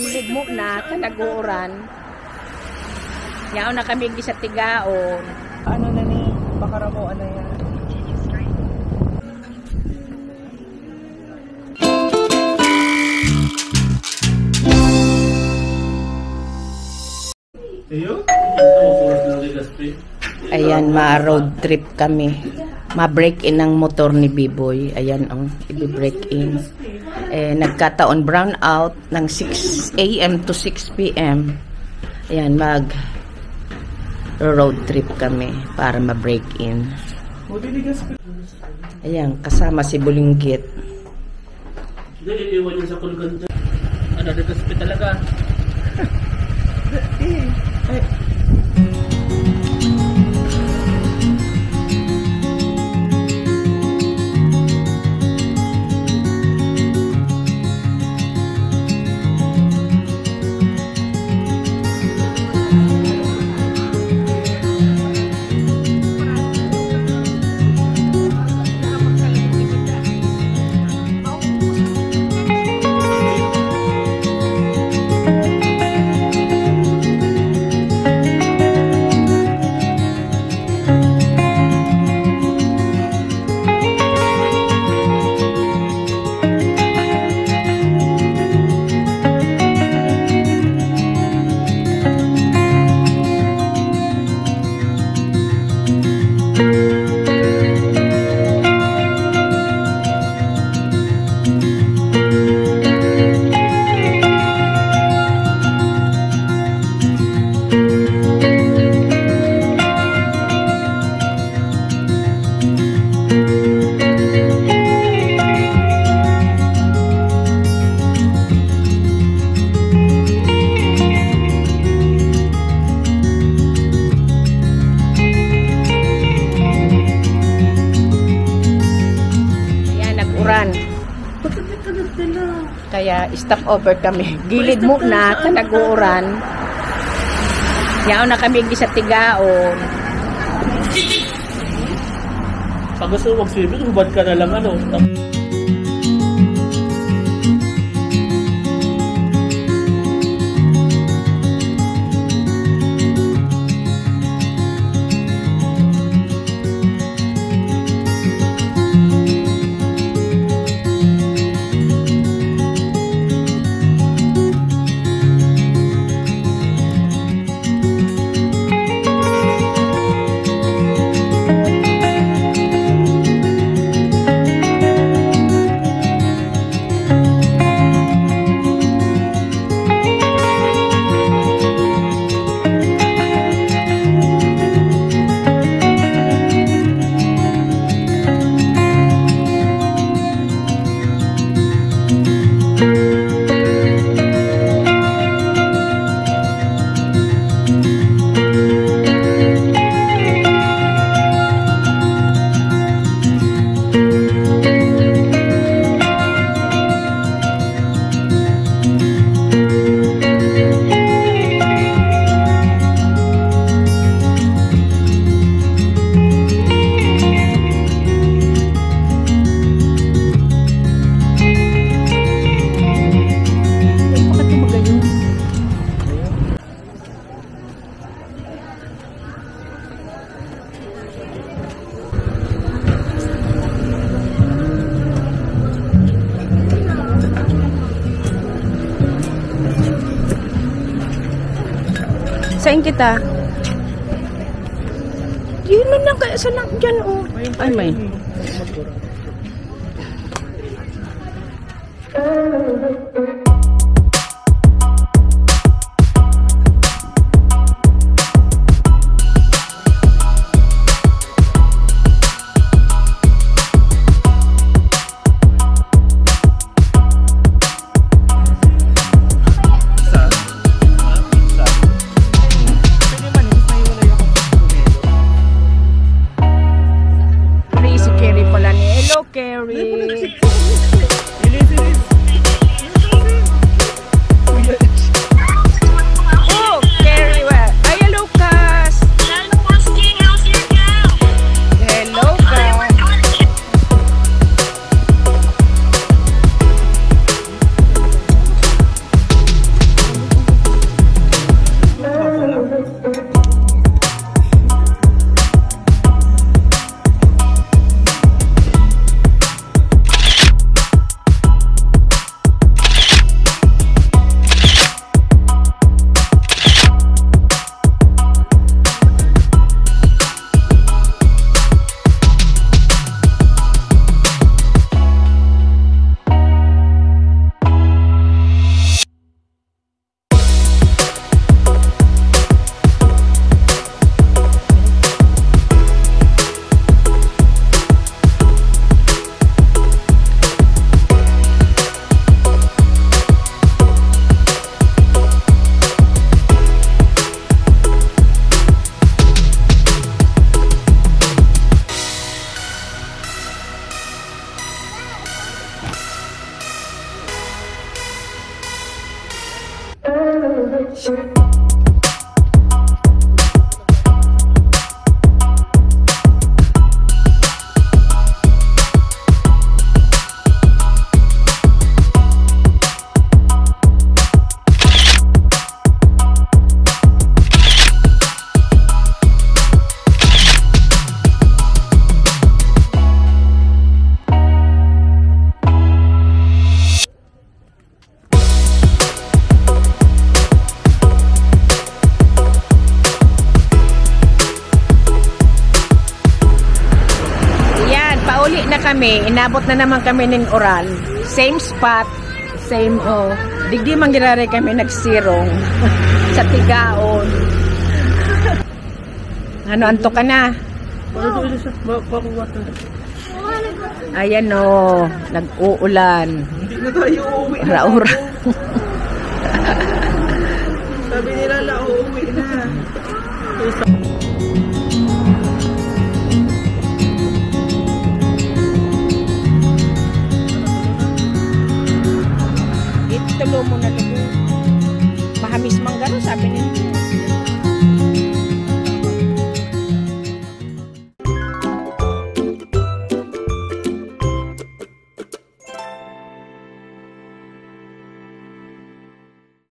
gilid mo na kanaguran. Yaon na kami sa tigaon. Ano na ni Bakaramo ano yan? Ayan, ma-road trip kami. Ma-break in ang motor ni B-Boy. Ayan ang i-break in. Nagkataon brown out ng 6 AM to 6 PM. Ayan, road trip kami para ma-break in. Ayan, kasama si Bulinggit. Hindi, iiwan yun sa kulganda. Ano, nagkaspi talaga. Kaya stop over kami. Gilid mo na kanaguran. Yaon na kami sa tigaon. Pag gusto mo mag-swimming, hubad ka na lang ano. Saan kita? Yun lang kaya sa lang dyan, oh. Ay, may. Carrie. Pauli na kami, inabot na naman kami ng oral. Same spot, same digdi man ginare kami nagsirong sa tigaon. Ano, anto ka na? Ayan o, nag-uulan. Hindi na tayo uuwi na. Ra-ura. Sabi nila na uuwi na. Itulo mo na lugo. Mahamis manggaro, sabi nila.